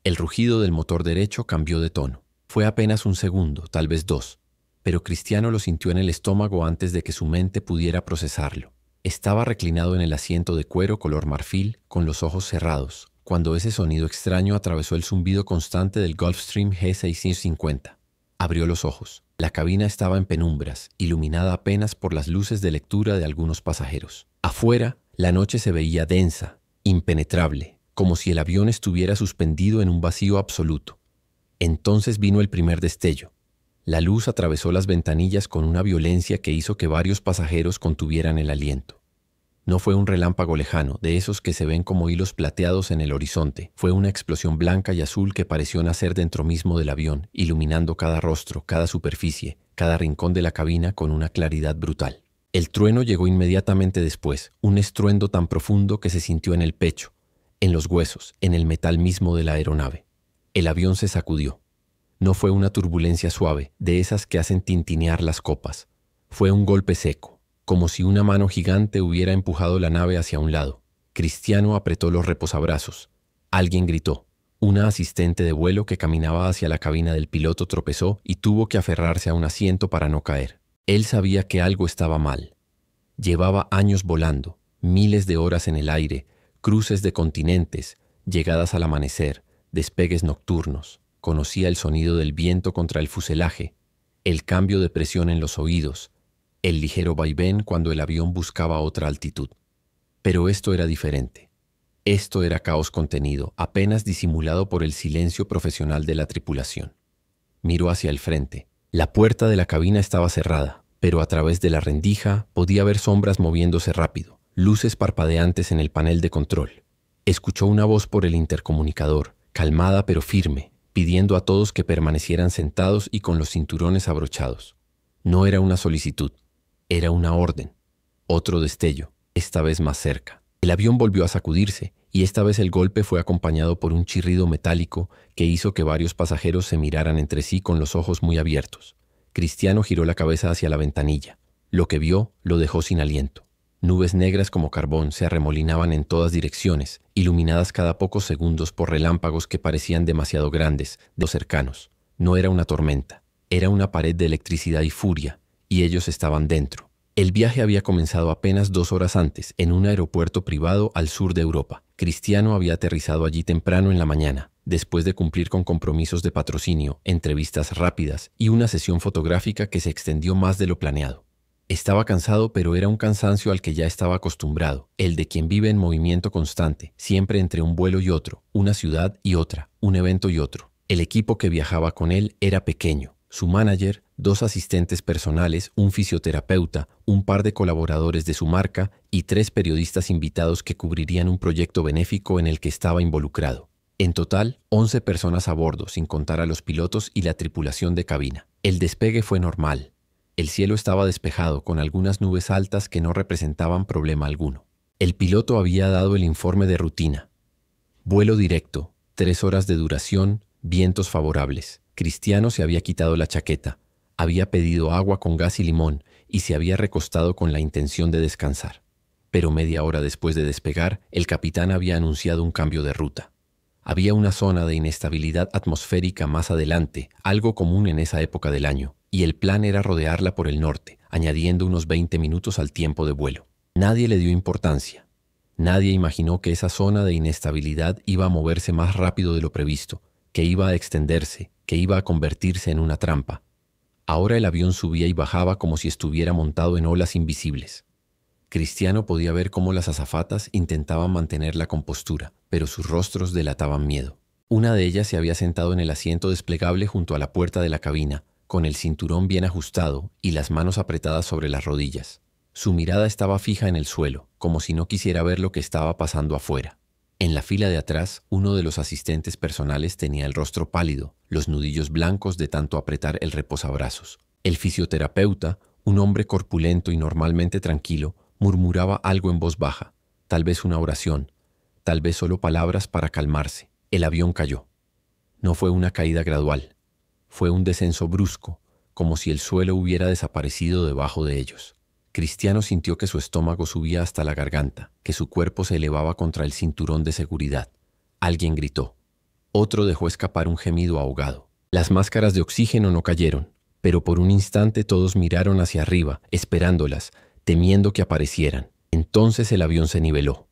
El rugido del motor derecho cambió de tono. Fue apenas un segundo, tal vez dos, pero Cristiano lo sintió en el estómago antes de que su mente pudiera procesarlo. Estaba reclinado en el asiento de cuero color marfil, con los ojos cerrados, cuando ese sonido extraño atravesó el zumbido constante del Gulfstream G650. Abrió los ojos. La cabina estaba en penumbras, iluminada apenas por las luces de lectura de algunos pasajeros. Afuera, la noche se veía densa, impenetrable, como si el avión estuviera suspendido en un vacío absoluto. Entonces vino el primer destello. La luz atravesó las ventanillas con una violencia que hizo que varios pasajeros contuvieran el aliento. No fue un relámpago lejano, de esos que se ven como hilos plateados en el horizonte. Fue una explosión blanca y azul que pareció nacer dentro mismo del avión, iluminando cada rostro, cada superficie, cada rincón de la cabina con una claridad brutal. El trueno llegó inmediatamente después, un estruendo tan profundo que se sintió en el pecho, en los huesos, en el metal mismo de la aeronave. El avión se sacudió. No fue una turbulencia suave, de esas que hacen tintinear las copas. Fue un golpe seco, como si una mano gigante hubiera empujado la nave hacia un lado. Cristiano apretó los reposabrazos. Alguien gritó. Una asistente de vuelo que caminaba hacia la cabina del piloto tropezó y tuvo que aferrarse a un asiento para no caer. Él sabía que algo estaba mal. Llevaba años volando, miles de horas en el aire, cruces de continentes, llegadas al amanecer, despegues nocturnos. Conocía el sonido del viento contra el fuselaje, el cambio de presión en los oídos, el ligero vaivén cuando el avión buscaba otra altitud. Pero esto era diferente. Esto era caos contenido, apenas disimulado por el silencio profesional de la tripulación. Miró hacia el frente. La puerta de la cabina estaba cerrada, pero a través de la rendija podía ver sombras moviéndose rápido, luces parpadeantes en el panel de control. Escuchó una voz por el intercomunicador, calmada pero firme, pidiendo a todos que permanecieran sentados y con los cinturones abrochados. No era una solicitud, era una orden. Otro destello, esta vez más cerca. El avión volvió a sacudirse, y esta vez el golpe fue acompañado por un chirrido metálico que hizo que varios pasajeros se miraran entre sí con los ojos muy abiertos. Cristiano giró la cabeza hacia la ventanilla. Lo que vio lo dejó sin aliento. Nubes negras como carbón se arremolinaban en todas direcciones, iluminadas cada pocos segundos por relámpagos que parecían demasiado grandes, cercanos. No era una tormenta, era una pared de electricidad y furia, y ellos estaban dentro. El viaje había comenzado apenas 2 horas antes, en un aeropuerto privado al sur de Europa. Cristiano había aterrizado allí temprano en la mañana, después de cumplir con compromisos de patrocinio, entrevistas rápidas y una sesión fotográfica que se extendió más de lo planeado. Estaba cansado, pero era un cansancio al que ya estaba acostumbrado, el de quien vive en movimiento constante, siempre entre un vuelo y otro, una ciudad y otra, un evento y otro. El equipo que viajaba con él era pequeño. Su manager, 2 asistentes personales, un fisioterapeuta, un par de colaboradores de su marca y 3 periodistas invitados que cubrirían un proyecto benéfico en el que estaba involucrado. En total, 11 personas a bordo, sin contar a los pilotos y la tripulación de cabina. El despegue fue normal. El cielo estaba despejado, con algunas nubes altas que no representaban problema alguno. El piloto había dado el informe de rutina. Vuelo directo, 3 horas de duración, vientos favorables. Cristiano se había quitado la chaqueta, había pedido agua con gas y limón y se había recostado con la intención de descansar. Pero media hora después de despegar, el capitán había anunciado un cambio de ruta. Había una zona de inestabilidad atmosférica más adelante, algo común en esa época del año, y el plan era rodearla por el norte, añadiendo unos 20 minutos al tiempo de vuelo. Nadie le dio importancia. Nadie imaginó que esa zona de inestabilidad iba a moverse más rápido de lo previsto, que iba a extenderse, que iba a convertirse en una trampa. Ahora el avión subía y bajaba como si estuviera montado en olas invisibles. Cristiano podía ver cómo las azafatas intentaban mantener la compostura, pero sus rostros delataban miedo. Una de ellas se había sentado en el asiento desplegable junto a la puerta de la cabina, con el cinturón bien ajustado y las manos apretadas sobre las rodillas. Su mirada estaba fija en el suelo, como si no quisiera ver lo que estaba pasando afuera. En la fila de atrás, uno de los asistentes personales tenía el rostro pálido, los nudillos blancos de tanto apretar el reposabrazos. El fisioterapeuta, un hombre corpulento y normalmente tranquilo, murmuraba algo en voz baja, tal vez una oración, tal vez solo palabras para calmarse. El avión cayó. No fue una caída gradual, fue un descenso brusco, como si el suelo hubiera desaparecido debajo de ellos. Cristiano sintió que su estómago subía hasta la garganta, que su cuerpo se elevaba contra el cinturón de seguridad. Alguien gritó. Otro dejó escapar un gemido ahogado. Las máscaras de oxígeno no cayeron, pero por un instante todos miraron hacia arriba, esperándolas, temiendo que aparecieran. Entonces el avión se niveló.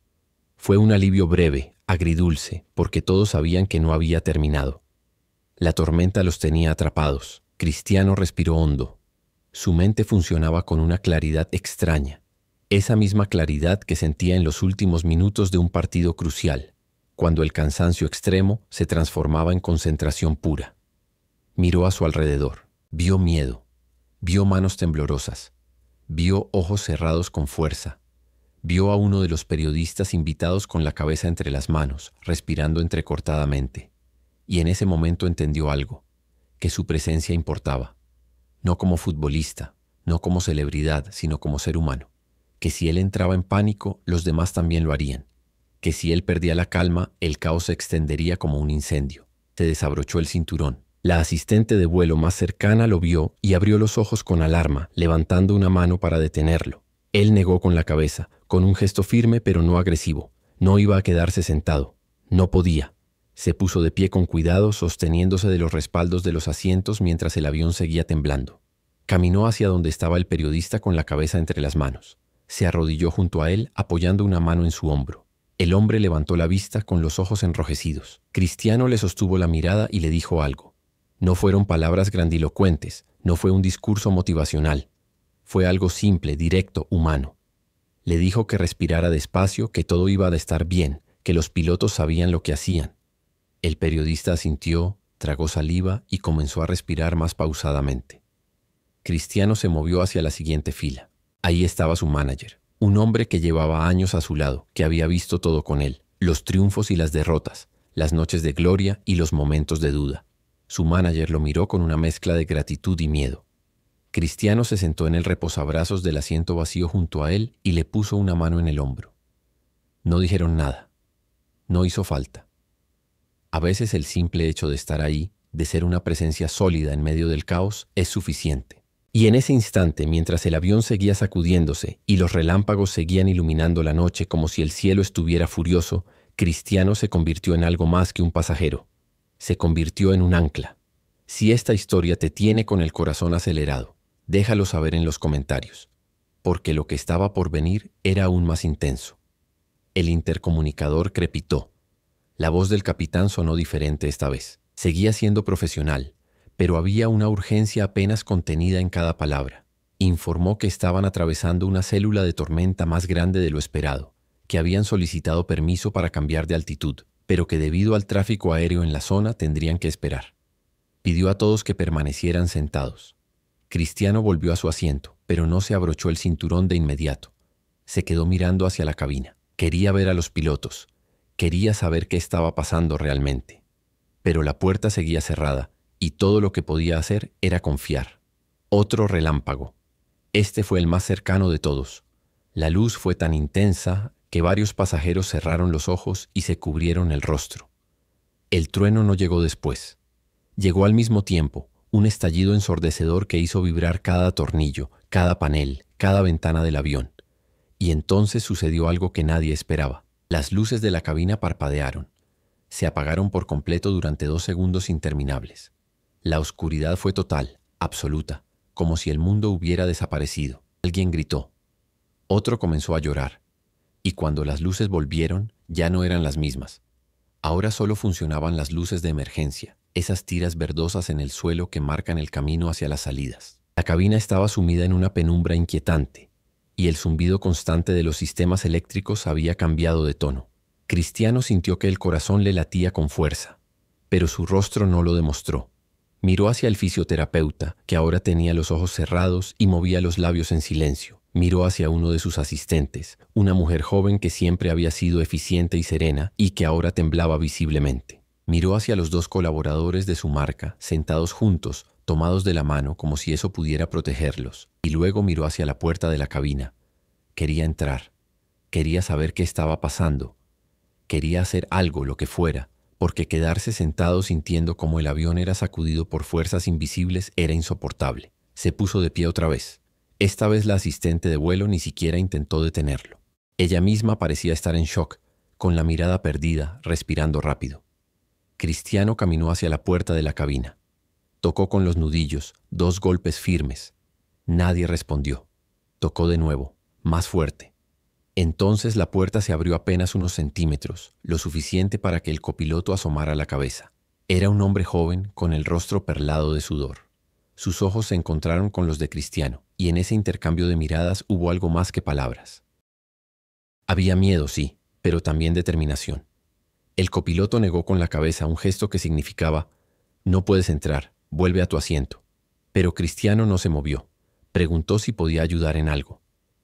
Fue un alivio breve, agridulce, porque todos sabían que no había terminado. La tormenta los tenía atrapados. Cristiano respiró hondo. Su mente funcionaba con una claridad extraña, esa misma claridad que sentía en los últimos minutos de un partido crucial, cuando el cansancio extremo se transformaba en concentración pura. Miró a su alrededor, vio miedo, vio manos temblorosas, vio ojos cerrados con fuerza, vio a uno de los periodistas invitados con la cabeza entre las manos, respirando entrecortadamente, y en ese momento entendió algo, que su presencia importaba. No como futbolista, no como celebridad, sino como ser humano. Que si él entraba en pánico, los demás también lo harían. Que si él perdía la calma, el caos se extendería como un incendio. Se desabrochó el cinturón. La asistente de vuelo más cercana lo vio y abrió los ojos con alarma, levantando una mano para detenerlo. Él negó con la cabeza, con un gesto firme pero no agresivo. No iba a quedarse sentado. No podía. Se puso de pie con cuidado, sosteniéndose de los respaldos de los asientos mientras el avión seguía temblando. Caminó hacia donde estaba el periodista con la cabeza entre las manos. Se arrodilló junto a él, apoyando una mano en su hombro. El hombre levantó la vista con los ojos enrojecidos. Cristiano le sostuvo la mirada y le dijo algo. No fueron palabras grandilocuentes, no fue un discurso motivacional. Fue algo simple, directo, humano. Le dijo que respirara despacio, que todo iba a estar bien, que los pilotos sabían lo que hacían. El periodista asintió, tragó saliva y comenzó a respirar más pausadamente. Cristiano se movió hacia la siguiente fila. Ahí estaba su manager, un hombre que llevaba años a su lado, que había visto todo con él, los triunfos y las derrotas, las noches de gloria y los momentos de duda. Su manager lo miró con una mezcla de gratitud y miedo. Cristiano se sentó en el reposabrazos del asiento vacío junto a él y le puso una mano en el hombro. No dijeron nada. No hizo falta. A veces el simple hecho de estar ahí, de ser una presencia sólida en medio del caos, es suficiente. Y en ese instante, mientras el avión seguía sacudiéndose y los relámpagos seguían iluminando la noche como si el cielo estuviera furioso, Cristiano se convirtió en algo más que un pasajero. Se convirtió en un ancla. Si esta historia te tiene con el corazón acelerado, déjalo saber en los comentarios, porque lo que estaba por venir era aún más intenso. El intercomunicador crepitó. La voz del capitán sonó diferente esta vez. Seguía siendo profesional, pero había una urgencia apenas contenida en cada palabra. Informó que estaban atravesando una célula de tormenta más grande de lo esperado, que habían solicitado permiso para cambiar de altitud, pero que debido al tráfico aéreo en la zona tendrían que esperar. Pidió a todos que permanecieran sentados. Cristiano volvió a su asiento, pero no se abrochó el cinturón de inmediato. Se quedó mirando hacia la cabina. Quería ver a los pilotos. Quería saber qué estaba pasando realmente. Pero la puerta seguía cerrada, y todo lo que podía hacer era confiar. Otro relámpago. Este fue el más cercano de todos. La luz fue tan intensa que varios pasajeros cerraron los ojos y se cubrieron el rostro. El trueno no llegó después. Llegó al mismo tiempo, un estallido ensordecedor que hizo vibrar cada tornillo, cada panel, cada ventana del avión. Y entonces sucedió algo que nadie esperaba. Las luces de la cabina parpadearon. Se apagaron por completo durante 2 segundos interminables. La oscuridad fue total, absoluta, como si el mundo hubiera desaparecido. Alguien gritó. Otro comenzó a llorar. Y cuando las luces volvieron, ya no eran las mismas. Ahora solo funcionaban las luces de emergencia, esas tiras verdosas en el suelo que marcan el camino hacia las salidas. La cabina estaba sumida en una penumbra inquietante, y el zumbido constante de los sistemas eléctricos había cambiado de tono. Cristiano sintió que el corazón le latía con fuerza, pero su rostro no lo demostró. Miró hacia el fisioterapeuta, que ahora tenía los ojos cerrados y movía los labios en silencio. Miró hacia uno de sus asistentes, una mujer joven que siempre había sido eficiente y serena y que ahora temblaba visiblemente. Miró hacia los 2 colaboradores de su marca, sentados juntos, tomados de la mano como si eso pudiera protegerlos, y luego miró hacia la puerta de la cabina. Quería entrar. Quería saber qué estaba pasando. Quería hacer algo, lo que fuera, porque quedarse sentado sintiendo como el avión era sacudido por fuerzas invisibles era insoportable. Se puso de pie otra vez. Esta vez la asistente de vuelo ni siquiera intentó detenerlo. Ella misma parecía estar en shock, con la mirada perdida, respirando rápido. Cristiano caminó hacia la puerta de la cabina. Tocó con los nudillos, 2 golpes firmes. Nadie respondió. Tocó de nuevo, más fuerte. Entonces la puerta se abrió apenas unos centímetros, lo suficiente para que el copiloto asomara la cabeza. Era un hombre joven con el rostro perlado de sudor. Sus ojos se encontraron con los de Cristiano, y en ese intercambio de miradas hubo algo más que palabras. Había miedo, sí, pero también determinación. El copiloto negó con la cabeza un gesto que significaba: «No puedes entrar, vuelve a tu asiento». Pero Cristiano no se movió. Preguntó si podía ayudar en algo.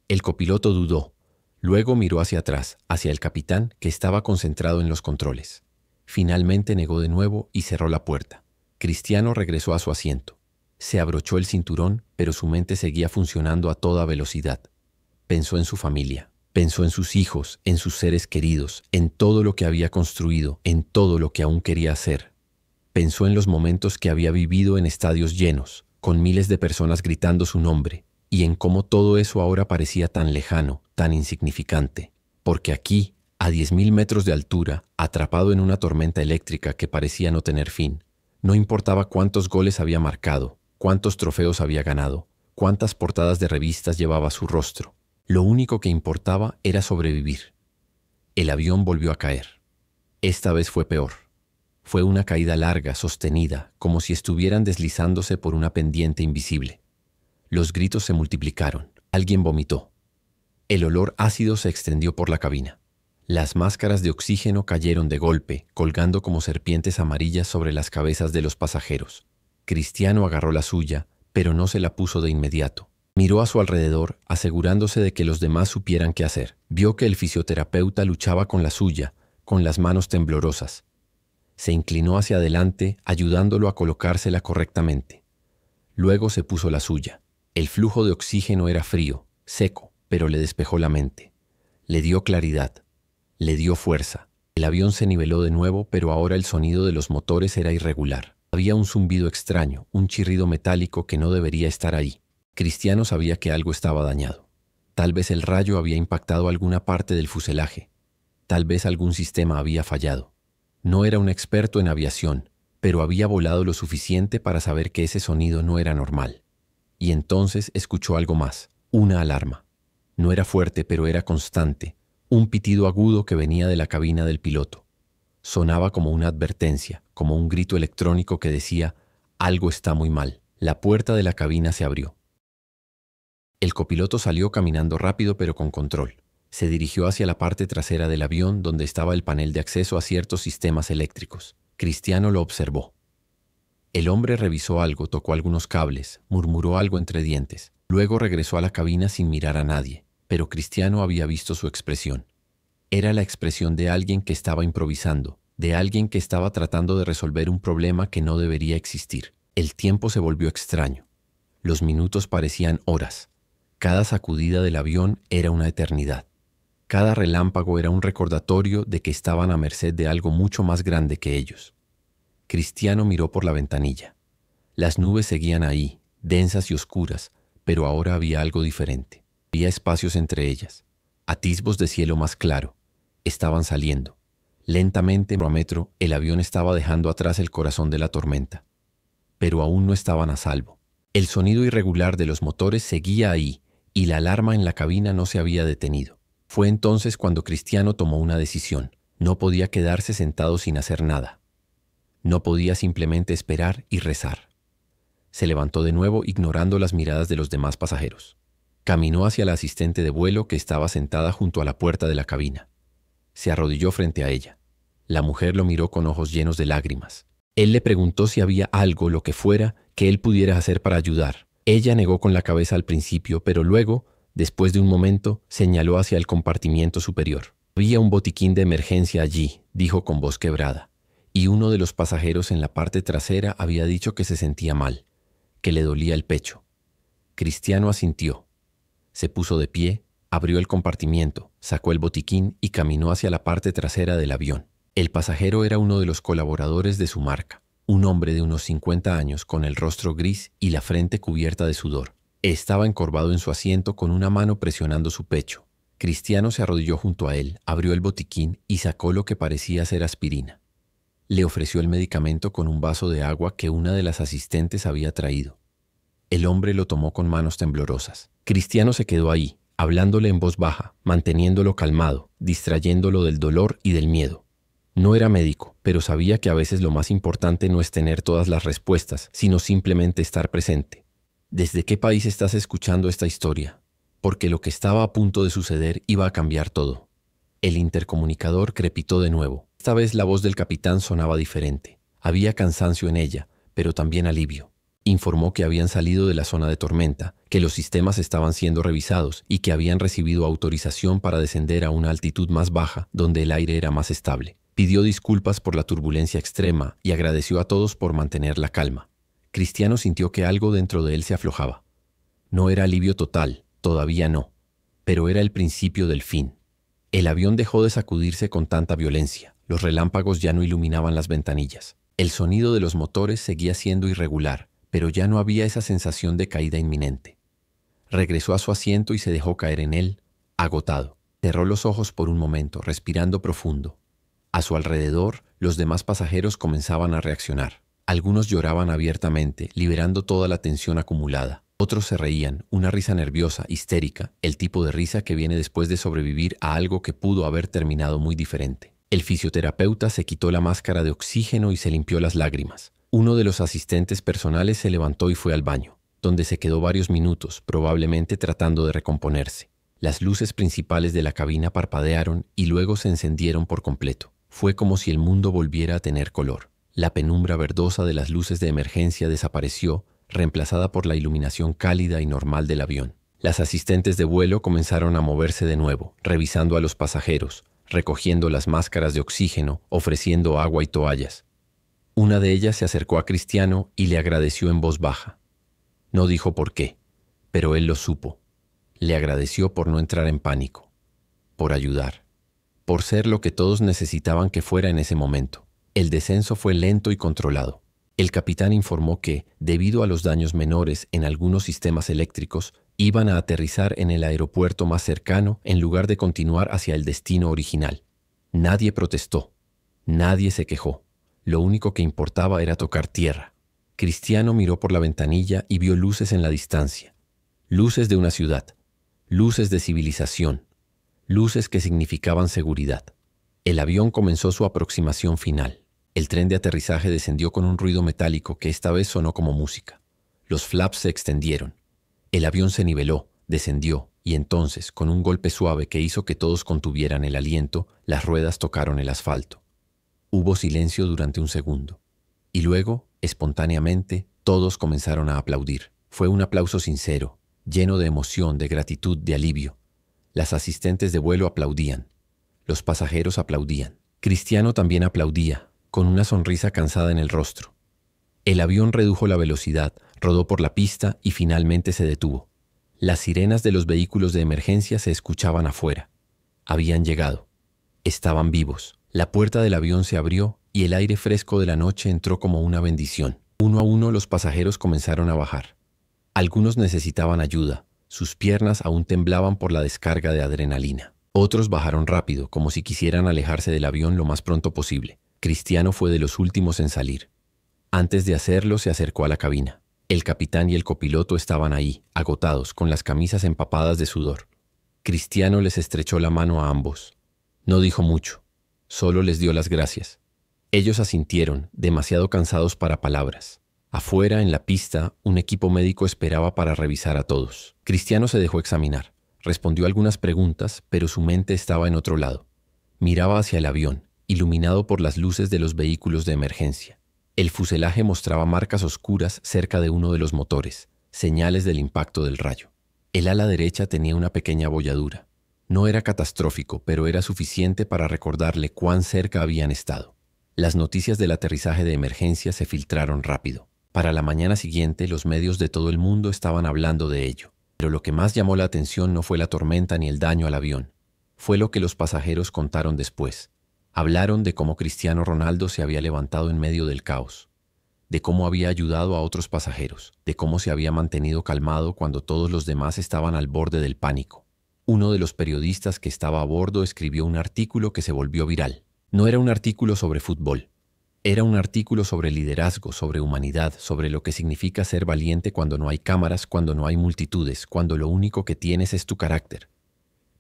El copiloto dudó. Luego miró hacia atrás, hacia el capitán, que estaba concentrado en los controles. Finalmente negó de nuevo y cerró la puerta. Cristiano regresó a su asiento. Se abrochó el cinturón, pero su mente seguía funcionando a toda velocidad. Pensó en su familia. Pensó en sus hijos, en sus seres queridos, en todo lo que había construido, en todo lo que aún quería hacer. Pensó en los momentos que había vivido en estadios llenos, con miles de personas gritando su nombre, y en cómo todo eso ahora parecía tan lejano, tan insignificante. Porque aquí, a 10.000 metros de altura, atrapado en una tormenta eléctrica que parecía no tener fin, no importaba cuántos goles había marcado, cuántos trofeos había ganado, cuántas portadas de revistas llevaba su rostro. Lo único que importaba era sobrevivir. El avión volvió a caer. Esta vez fue peor. Fue una caída larga, sostenida, como si estuvieran deslizándose por una pendiente invisible. Los gritos se multiplicaron. Alguien vomitó. El olor ácido se extendió por la cabina. Las máscaras de oxígeno cayeron de golpe, colgando como serpientes amarillas sobre las cabezas de los pasajeros. Cristiano agarró la suya, pero no se la puso de inmediato. Miró a su alrededor, asegurándose de que los demás supieran qué hacer. Vio que el fisioterapeuta luchaba con la suya, con las manos temblorosas. Se inclinó hacia adelante, ayudándolo a colocársela correctamente. Luego se puso la suya. El flujo de oxígeno era frío, seco, pero le despejó la mente. Le dio claridad. Le dio fuerza. El avión se niveló de nuevo, pero ahora el sonido de los motores era irregular. Había un zumbido extraño, un chirrido metálico que no debería estar ahí. Cristiano sabía que algo estaba dañado. Tal vez el rayo había impactado alguna parte del fuselaje. Tal vez algún sistema había fallado. No era un experto en aviación, pero había volado lo suficiente para saber que ese sonido no era normal. Y entonces escuchó algo más, una alarma. No era fuerte, pero era constante, un pitido agudo que venía de la cabina del piloto. Sonaba como una advertencia, como un grito electrónico que decía: «Algo está muy mal». La puerta de la cabina se abrió. El copiloto salió caminando rápido pero con control. Se dirigió hacia la parte trasera del avión donde estaba el panel de acceso a ciertos sistemas eléctricos. Cristiano lo observó. El hombre revisó algo, tocó algunos cables, murmuró algo entre dientes. Luego regresó a la cabina sin mirar a nadie, pero Cristiano había visto su expresión. Era la expresión de alguien que estaba improvisando, de alguien que estaba tratando de resolver un problema que no debería existir. El tiempo se volvió extraño. Los minutos parecían horas. Cada sacudida del avión era una eternidad. Cada relámpago era un recordatorio de que estaban a merced de algo mucho más grande que ellos. Cristiano miró por la ventanilla. Las nubes seguían ahí, densas y oscuras, pero ahora había algo diferente. Había espacios entre ellas, atisbos de cielo más claro. Estaban saliendo. Lentamente, metro a metro, el avión estaba dejando atrás el corazón de la tormenta. Pero aún no estaban a salvo. El sonido irregular de los motores seguía ahí, y la alarma en la cabina no se había detenido. Fue entonces cuando Cristiano tomó una decisión. No podía quedarse sentado sin hacer nada. No podía simplemente esperar y rezar. Se levantó de nuevo, ignorando las miradas de los demás pasajeros. Caminó hacia la asistente de vuelo que estaba sentada junto a la puerta de la cabina. Se arrodilló frente a ella. La mujer lo miró con ojos llenos de lágrimas. Él le preguntó si había algo, lo que fuera, que él pudiera hacer para ayudar. Ella negó con la cabeza al principio, pero luego, después de un momento, señaló hacia el compartimiento superior. Había un botiquín de emergencia allí, dijo con voz quebrada, y uno de los pasajeros en la parte trasera había dicho que se sentía mal, que le dolía el pecho. Cristiano asintió. Se puso de pie, abrió el compartimiento, sacó el botiquín y caminó hacia la parte trasera del avión. El pasajero era uno de los colaboradores de su marca, un hombre de unos 50 años con el rostro gris y la frente cubierta de sudor. Estaba encorvado en su asiento con una mano presionando su pecho. Cristiano se arrodilló junto a él, abrió el botiquín y sacó lo que parecía ser aspirina. Le ofreció el medicamento con un vaso de agua que una de las asistentes había traído. El hombre lo tomó con manos temblorosas. Cristiano se quedó ahí, hablándole en voz baja, manteniéndolo calmado, distrayéndolo del dolor y del miedo. No era médico, pero sabía que a veces lo más importante no es tener todas las respuestas, sino simplemente estar presente. ¿Desde qué país estás escuchando esta historia? Porque lo que estaba a punto de suceder iba a cambiar todo. El intercomunicador crepitó de nuevo. Esta vez la voz del capitán sonaba diferente. Había cansancio en ella, pero también alivio. Informó que habían salido de la zona de tormenta, que los sistemas estaban siendo revisados y que habían recibido autorización para descender a una altitud más baja, donde el aire era más estable. Pidió disculpas por la turbulencia extrema y agradeció a todos por mantener la calma. Cristiano sintió que algo dentro de él se aflojaba. No era alivio total, todavía no, pero era el principio del fin. El avión dejó de sacudirse con tanta violencia. Los relámpagos ya no iluminaban las ventanillas. El sonido de los motores seguía siendo irregular, pero ya no había esa sensación de caída inminente. Regresó a su asiento y se dejó caer en él, agotado. Cerró los ojos por un momento, respirando profundo. A su alrededor, los demás pasajeros comenzaban a reaccionar. Algunos lloraban abiertamente, liberando toda la tensión acumulada. Otros se reían, una risa nerviosa, histérica, el tipo de risa que viene después de sobrevivir a algo que pudo haber terminado muy diferente. El fisioterapeuta se quitó la máscara de oxígeno y se limpió las lágrimas. Uno de los asistentes personales se levantó y fue al baño, donde se quedó varios minutos, probablemente tratando de recomponerse. Las luces principales de la cabina parpadearon y luego se encendieron por completo. Fue como si el mundo volviera a tener color. La penumbra verdosa de las luces de emergencia desapareció, reemplazada por la iluminación cálida y normal del avión. Las asistentes de vuelo comenzaron a moverse de nuevo, revisando a los pasajeros, recogiendo las máscaras de oxígeno, ofreciendo agua y toallas. Una de ellas se acercó a Cristiano y le agradeció en voz baja. No dijo por qué, pero él lo supo. Le agradeció por no entrar en pánico, por ayudar, por ser lo que todos necesitaban que fuera en ese momento. El descenso fue lento y controlado. El capitán informó que, debido a los daños menores en algunos sistemas eléctricos, iban a aterrizar en el aeropuerto más cercano en lugar de continuar hacia el destino original. Nadie protestó, nadie se quejó. Lo único que importaba era tocar tierra. Cristiano miró por la ventanilla y vio luces en la distancia. Luces de una ciudad, luces de civilización, luces que significaban seguridad. El avión comenzó su aproximación final. El tren de aterrizaje descendió con un ruido metálico que esta vez sonó como música. Los flaps se extendieron. El avión se niveló, descendió, y entonces, con un golpe suave que hizo que todos contuvieran el aliento, las ruedas tocaron el asfalto. Hubo silencio durante un segundo. Y luego, espontáneamente, todos comenzaron a aplaudir. Fue un aplauso sincero, lleno de emoción, de gratitud, de alivio. Las asistentes de vuelo aplaudían. Los pasajeros aplaudían. Cristiano también aplaudía, con una sonrisa cansada en el rostro. El avión redujo la velocidad, rodó por la pista y finalmente se detuvo. Las sirenas de los vehículos de emergencia se escuchaban afuera. Habían llegado. Estaban vivos. La puerta del avión se abrió y el aire fresco de la noche entró como una bendición. Uno a uno los pasajeros comenzaron a bajar. Algunos necesitaban ayuda. Sus piernas aún temblaban por la descarga de adrenalina. Otros bajaron rápido, como si quisieran alejarse del avión lo más pronto posible. Cristiano fue de los últimos en salir. Antes de hacerlo, se acercó a la cabina. El capitán y el copiloto estaban ahí, agotados, con las camisas empapadas de sudor. Cristiano les estrechó la mano a ambos. No dijo mucho, solo les dio las gracias. Ellos asintieron, demasiado cansados para palabras. Afuera, en la pista, un equipo médico esperaba para revisar a todos. Cristiano se dejó examinar. Respondió algunas preguntas, pero su mente estaba en otro lado. Miraba hacia el avión, iluminado por las luces de los vehículos de emergencia. El fuselaje mostraba marcas oscuras cerca de uno de los motores, señales del impacto del rayo. El ala derecha tenía una pequeña abolladura. No era catastrófico, pero era suficiente para recordarle cuán cerca habían estado. Las noticias del aterrizaje de emergencia se filtraron rápido. Para la mañana siguiente, los medios de todo el mundo estaban hablando de ello. Pero lo que más llamó la atención no fue la tormenta ni el daño al avión. Fue lo que los pasajeros contaron después. Hablaron de cómo Cristiano Ronaldo se había levantado en medio del caos, de cómo había ayudado a otros pasajeros, de cómo se había mantenido calmado cuando todos los demás estaban al borde del pánico. Uno de los periodistas que estaba a bordo escribió un artículo que se volvió viral. No era un artículo sobre fútbol. Era un artículo sobre liderazgo, sobre humanidad, sobre lo que significa ser valiente cuando no hay cámaras, cuando no hay multitudes, cuando lo único que tienes es tu carácter.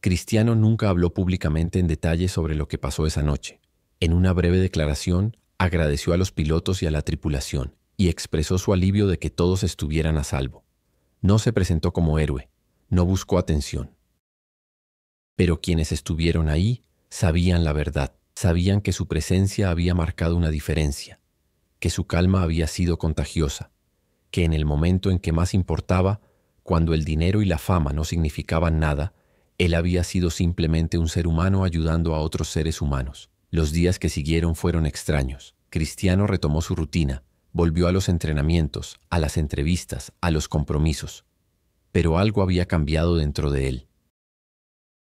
Cristiano nunca habló públicamente en detalle sobre lo que pasó esa noche. En una breve declaración, agradeció a los pilotos y a la tripulación, y expresó su alivio de que todos estuvieran a salvo. No se presentó como héroe, no buscó atención. Pero quienes estuvieron ahí sabían la verdad, sabían que su presencia había marcado una diferencia, que su calma había sido contagiosa, que en el momento en que más importaba, cuando el dinero y la fama no significaban nada, él había sido simplemente un ser humano ayudando a otros seres humanos. Los días que siguieron fueron extraños. Cristiano retomó su rutina, volvió a los entrenamientos, a las entrevistas, a los compromisos. Pero algo había cambiado dentro de él.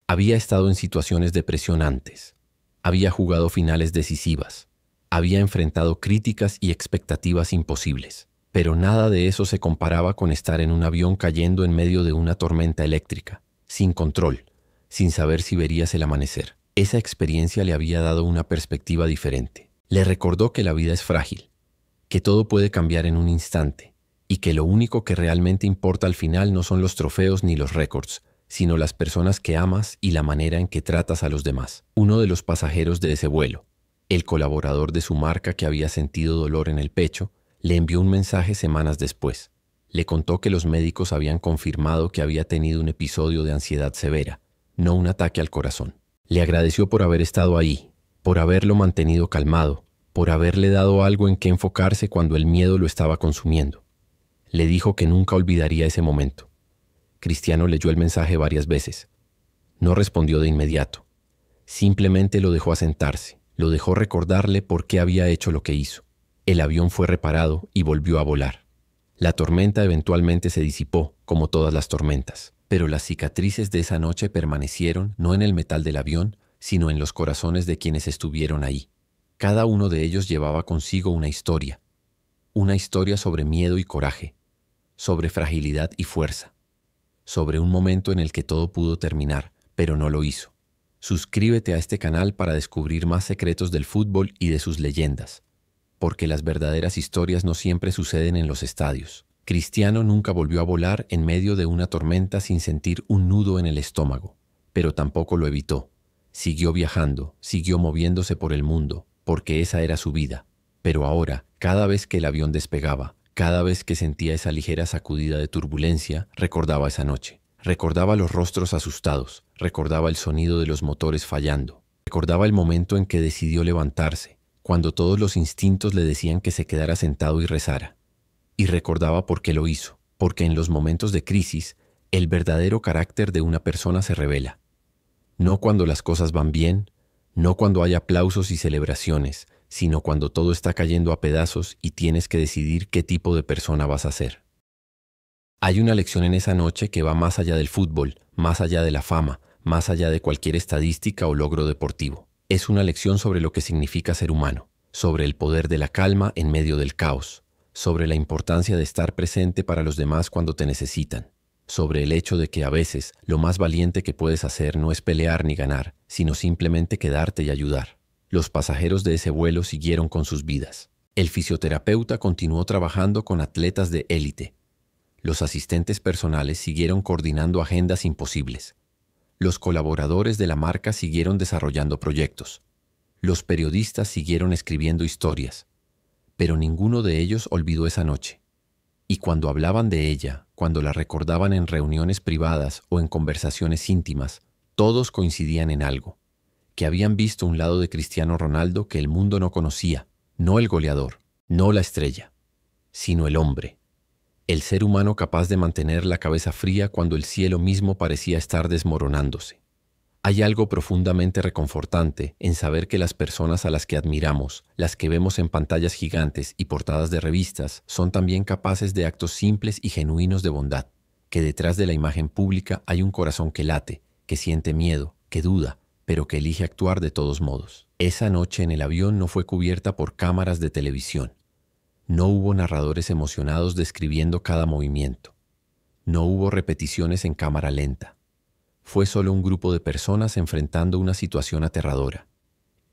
Había estado en situaciones de presión antes. Había jugado finales decisivas. Había enfrentado críticas y expectativas imposibles. Pero nada de eso se comparaba con estar en un avión cayendo en medio de una tormenta eléctrica, sin control, sin saber si verías el amanecer. Esa experiencia le había dado una perspectiva diferente. Le recordó que la vida es frágil, que todo puede cambiar en un instante, y que lo único que realmente importa al final no son los trofeos ni los récords, sino las personas que amas y la manera en que tratas a los demás. Uno de los pasajeros de ese vuelo, el colaborador de su marca que había sentido dolor en el pecho, le envió un mensaje semanas después. Le contó que los médicos habían confirmado que había tenido un episodio de ansiedad severa, no un ataque al corazón. Le agradeció por haber estado ahí, por haberlo mantenido calmado, por haberle dado algo en que enfocarse cuando el miedo lo estaba consumiendo. Le dijo que nunca olvidaría ese momento. Cristiano leyó el mensaje varias veces. No respondió de inmediato. Simplemente lo dejó asentarse, lo dejó recordarle por qué había hecho lo que hizo. El avión fue reparado y volvió a volar. La tormenta eventualmente se disipó, como todas las tormentas, pero las cicatrices de esa noche permanecieron no en el metal del avión, sino en los corazones de quienes estuvieron ahí. Cada uno de ellos llevaba consigo una historia sobre miedo y coraje, sobre fragilidad y fuerza, sobre un momento en el que todo pudo terminar, pero no lo hizo. Suscríbete a este canal para descubrir más secretos del fútbol y de sus leyendas, porque las verdaderas historias no siempre suceden en los estadios. Cristiano nunca volvió a volar en medio de una tormenta sin sentir un nudo en el estómago, pero tampoco lo evitó. Siguió viajando, siguió moviéndose por el mundo, porque esa era su vida. Pero ahora, cada vez que el avión despegaba, cada vez que sentía esa ligera sacudida de turbulencia, recordaba esa noche. Recordaba los rostros asustados, recordaba el sonido de los motores fallando, recordaba el momento en que decidió levantarse, cuando todos los instintos le decían que se quedara sentado y rezara. Y recordaba por qué lo hizo, porque en los momentos de crisis, el verdadero carácter de una persona se revela. No cuando las cosas van bien, no cuando hay aplausos y celebraciones, sino cuando todo está cayendo a pedazos y tienes que decidir qué tipo de persona vas a ser. Hay una lección en esa noche que va más allá del fútbol, más allá de la fama, más allá de cualquier estadística o logro deportivo. Es una lección sobre lo que significa ser humano, sobre el poder de la calma en medio del caos, sobre la importancia de estar presente para los demás cuando te necesitan, sobre el hecho de que a veces lo más valiente que puedes hacer no es pelear ni ganar, sino simplemente quedarte y ayudar. Los pasajeros de ese vuelo siguieron con sus vidas. El fisioterapeuta continuó trabajando con atletas de élite. Los asistentes personales siguieron coordinando agendas imposibles. Los colaboradores de la marca siguieron desarrollando proyectos. Los periodistas siguieron escribiendo historias. Pero ninguno de ellos olvidó esa noche. Y cuando hablaban de ella, cuando la recordaban en reuniones privadas o en conversaciones íntimas, todos coincidían en algo, que habían visto un lado de Cristiano Ronaldo que el mundo no conocía, no el goleador, no la estrella, sino el hombre. El ser humano capaz de mantener la cabeza fría cuando el cielo mismo parecía estar desmoronándose. Hay algo profundamente reconfortante en saber que las personas a las que admiramos, las que vemos en pantallas gigantes y portadas de revistas, son también capaces de actos simples y genuinos de bondad, que detrás de la imagen pública hay un corazón que late, que siente miedo, que duda, pero que elige actuar de todos modos. Esa noche en el avión no fue cubierta por cámaras de televisión. No hubo narradores emocionados describiendo cada movimiento. No hubo repeticiones en cámara lenta. Fue solo un grupo de personas enfrentando una situación aterradora.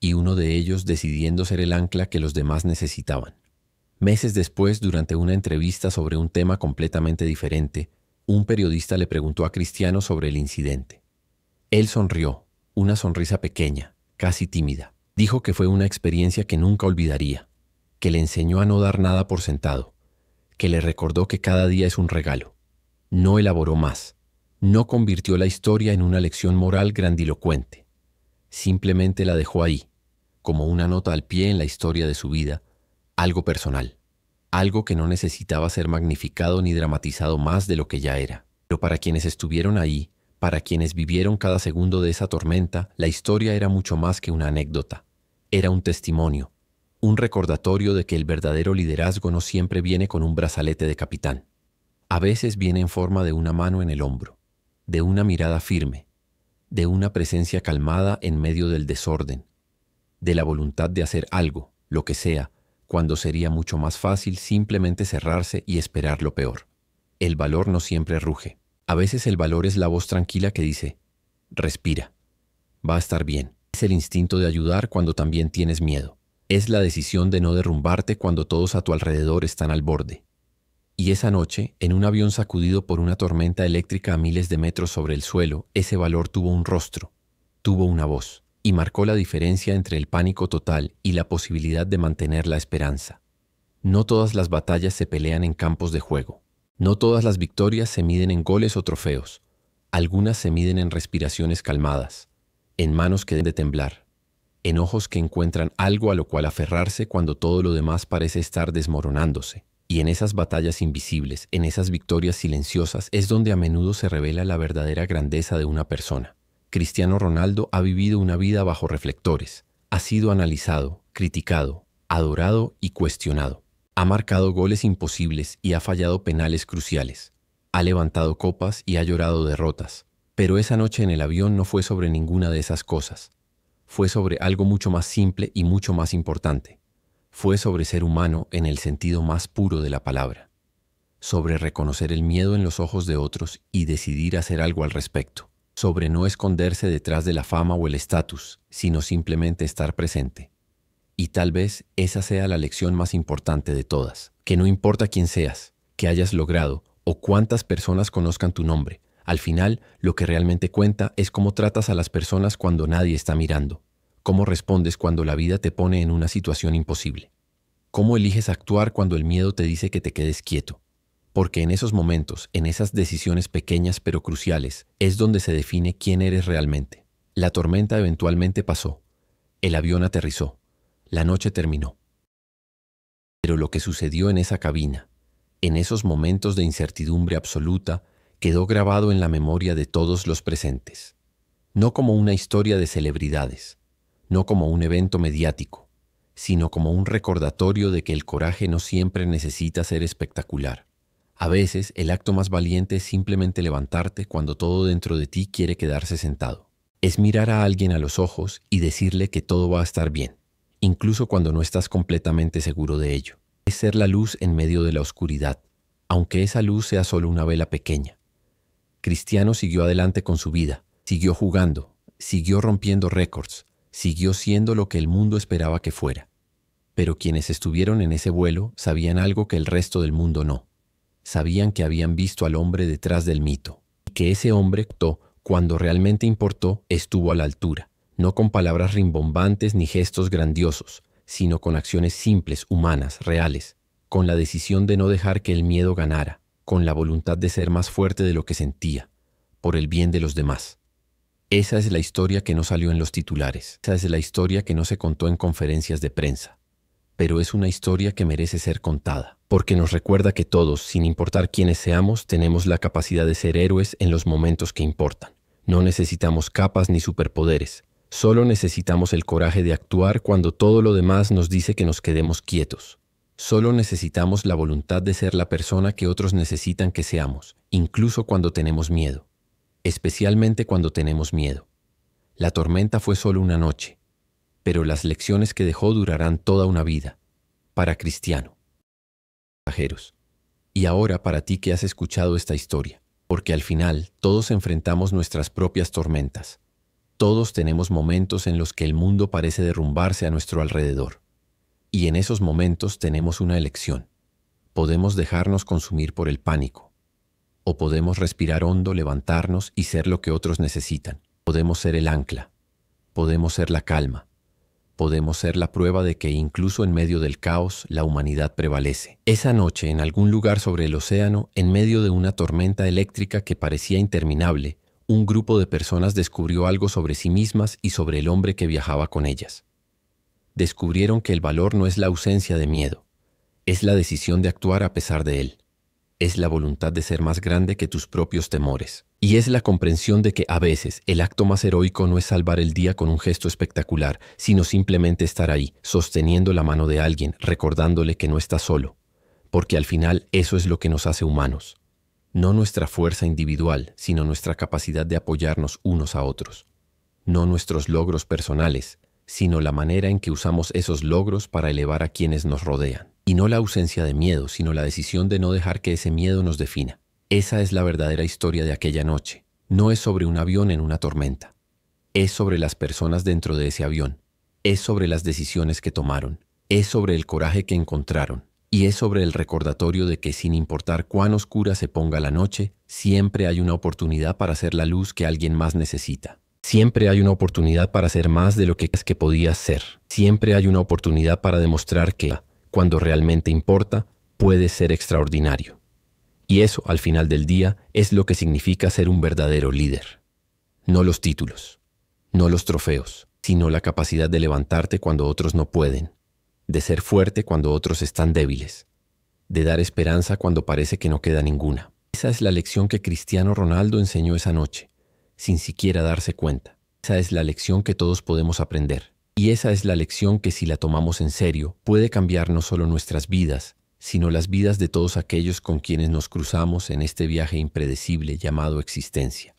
y uno de ellos decidiendo ser el ancla que los demás necesitaban. Meses después, durante una entrevista sobre un tema completamente diferente, un periodista le preguntó a Cristiano sobre el incidente. Él sonrió, una sonrisa pequeña, casi tímida. Dijo que fue una experiencia que nunca olvidaría, que le enseñó a no dar nada por sentado, que le recordó que cada día es un regalo. No elaboró más, no convirtió la historia en una lección moral grandilocuente. Simplemente la dejó ahí, como una nota al pie en la historia de su vida, algo personal, algo que no necesitaba ser magnificado ni dramatizado más de lo que ya era. Pero para quienes estuvieron ahí, para quienes vivieron cada segundo de esa tormenta, la historia era mucho más que una anécdota. Era un testimonio, un recordatorio de que el verdadero liderazgo no siempre viene con un brazalete de capitán. A veces viene en forma de una mano en el hombro, de una mirada firme, de una presencia calmada en medio del desorden, de la voluntad de hacer algo, lo que sea, cuando sería mucho más fácil simplemente cerrarse y esperar lo peor. El valor no siempre ruge. A veces el valor es la voz tranquila que dice, respira, va a estar bien. Es el instinto de ayudar cuando también tienes miedo. Es la decisión de no derrumbarte cuando todos a tu alrededor están al borde. Y esa noche, en un avión sacudido por una tormenta eléctrica a miles de metros sobre el suelo, ese valor tuvo un rostro, tuvo una voz, y marcó la diferencia entre el pánico total y la posibilidad de mantener la esperanza. No todas las batallas se pelean en campos de juego. No todas las victorias se miden en goles o trofeos. Algunas se miden en respiraciones calmadas, en manos que deben de temblar, en ojos que encuentran algo a lo cual aferrarse cuando todo lo demás parece estar desmoronándose. Y en esas batallas invisibles, en esas victorias silenciosas, es donde a menudo se revela la verdadera grandeza de una persona. Cristiano Ronaldo ha vivido una vida bajo reflectores. Ha sido analizado, criticado, adorado y cuestionado. Ha marcado goles imposibles y ha fallado penales cruciales. Ha levantado copas y ha llorado derrotas. Pero esa noche en el avión no fue sobre ninguna de esas cosas. Fue sobre algo mucho más simple y mucho más importante. Fue sobre ser humano en el sentido más puro de la palabra. Sobre reconocer el miedo en los ojos de otros y decidir hacer algo al respecto. Sobre no esconderse detrás de la fama o el estatus, sino simplemente estar presente. Y tal vez esa sea la lección más importante de todas, que no importa quién seas, qué hayas logrado o cuántas personas conozcan tu nombre, al final lo que realmente cuenta es cómo tratas a las personas cuando nadie está mirando, cómo respondes cuando la vida te pone en una situación imposible, cómo eliges actuar cuando el miedo te dice que te quedes quieto, porque en esos momentos, en esas decisiones pequeñas pero cruciales, es donde se define quién eres realmente. La tormenta eventualmente pasó, el avión aterrizó. La noche terminó. Pero lo que sucedió en esa cabina, en esos momentos de incertidumbre absoluta, quedó grabado en la memoria de todos los presentes. No como una historia de celebridades, no como un evento mediático, sino como un recordatorio de que el coraje no siempre necesita ser espectacular. A veces, el acto más valiente es simplemente levantarte cuando todo dentro de ti quiere quedarse sentado. Es mirar a alguien a los ojos y decirle que todo va a estar bien, incluso cuando no estás completamente seguro de ello. Es ser la luz en medio de la oscuridad, aunque esa luz sea solo una vela pequeña. Cristiano siguió adelante con su vida, siguió jugando, siguió rompiendo récords, siguió siendo lo que el mundo esperaba que fuera. Pero quienes estuvieron en ese vuelo sabían algo que el resto del mundo no. Sabían que habían visto al hombre detrás del mito, y que ese hombre, cuando realmente importó, estuvo a la altura. No con palabras rimbombantes ni gestos grandiosos, sino con acciones simples, humanas, reales, con la decisión de no dejar que el miedo ganara, con la voluntad de ser más fuerte de lo que sentía, por el bien de los demás. Esa es la historia que no salió en los titulares, esa es la historia que no se contó en conferencias de prensa, pero es una historia que merece ser contada, porque nos recuerda que todos, sin importar quiénes seamos, tenemos la capacidad de ser héroes en los momentos que importan. No necesitamos capas ni superpoderes. Solo necesitamos el coraje de actuar cuando todo lo demás nos dice que nos quedemos quietos. Solo necesitamos la voluntad de ser la persona que otros necesitan que seamos, incluso cuando tenemos miedo. Especialmente cuando tenemos miedo. La tormenta fue solo una noche, pero las lecciones que dejó durarán toda una vida. Para Cristiano. Pasajeros. Y ahora para ti que has escuchado esta historia, porque al final todos enfrentamos nuestras propias tormentas. Todos tenemos momentos en los que el mundo parece derrumbarse a nuestro alrededor. Y en esos momentos tenemos una elección. Podemos dejarnos consumir por el pánico. O podemos respirar hondo, levantarnos y ser lo que otros necesitan. Podemos ser el ancla. Podemos ser la calma. Podemos ser la prueba de que incluso en medio del caos, la humanidad prevalece. Esa noche, en algún lugar sobre el océano, en medio de una tormenta eléctrica que parecía interminable, un grupo de personas descubrió algo sobre sí mismas y sobre el hombre que viajaba con ellas. Descubrieron que el valor no es la ausencia de miedo, es la decisión de actuar a pesar de él. Es la voluntad de ser más grande que tus propios temores. Y es la comprensión de que a veces el acto más heroico no es salvar el día con un gesto espectacular, sino simplemente estar ahí, sosteniendo la mano de alguien, recordándole que no está solo. Porque al final eso es lo que nos hace humanos. No nuestra fuerza individual, sino nuestra capacidad de apoyarnos unos a otros. No nuestros logros personales, sino la manera en que usamos esos logros para elevar a quienes nos rodean. Y no la ausencia de miedo, sino la decisión de no dejar que ese miedo nos defina. Esa es la verdadera historia de aquella noche. No es sobre un avión en una tormenta. Es sobre las personas dentro de ese avión. Es sobre las decisiones que tomaron. Es sobre el coraje que encontraron. Y es sobre el recordatorio de que sin importar cuán oscura se ponga la noche, siempre hay una oportunidad para ser la luz que alguien más necesita. Siempre hay una oportunidad para ser más de lo que crees que podías ser. Siempre hay una oportunidad para demostrar que, cuando realmente importa, puedes ser extraordinario. Y eso, al final del día, es lo que significa ser un verdadero líder. No los títulos, no los trofeos, sino la capacidad de levantarte cuando otros no pueden, de ser fuerte cuando otros están débiles, de dar esperanza cuando parece que no queda ninguna. Esa es la lección que Cristiano Ronaldo enseñó esa noche, sin siquiera darse cuenta. Esa es la lección que todos podemos aprender. Y esa es la lección que, si la tomamos en serio, puede cambiar no solo nuestras vidas, sino las vidas de todos aquellos con quienes nos cruzamos en este viaje impredecible llamado existencia.